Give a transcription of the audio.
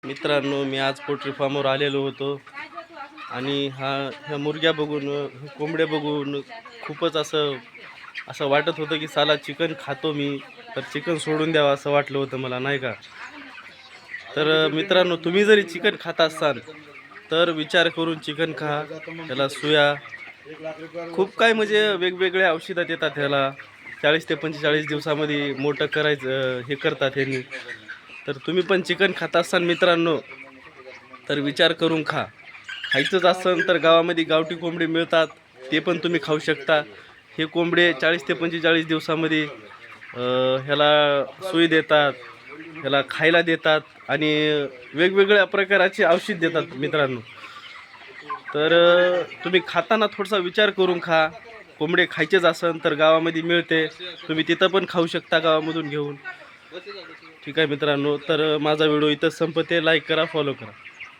मित्रांनो, मी आज पोल्ट्री फार्मवर आलेलो होतो आणि ह्या मुर्ग्या बघून, कोंबड्या बघून खूपच असं असं वाटत होतं की साला चिकन खातो मी, तर चिकन सोडून द्यावं असं वाटलं होतं मला, नाही का. तर मित्रांनो, तुम्ही जरी चिकन खात असाल तर विचार करून चिकन खा. त्याला सुया खूप काय म्हणजे वेगवेगळ्या औषधात येतात. ह्याला 40 ते 45 दिवसामध्ये मोठं करायचं हे करतात ह्यांनी. तर तुम्ही पण चिकन खात असाल मित्रांनो, तर विचार करून खा. खायचंच असेल तर गावामध्ये गावठी कोंबडी मिळतात, ते पण तुम्ही खाऊ शकता. हे कोंबडे 40 ते 45 दिवसामध्ये ह्याला सुई देतात, ह्याला खायला देतात आणि वेगवेगळ्या प्रकाराचे औषध देतात मित्रांनो. तर तुम्ही खाताना थोडासा विचार करून खा. कोंबडे खायचेच असेल तर गावामध्ये मिळते, तुम्ही तिथं पण खाऊ शकता गावामधून घेऊन. ठीक आहे मित्रांनो, तर माझा व्हिडिओ इथंच संपते. लाईक करा, फॉलो करा.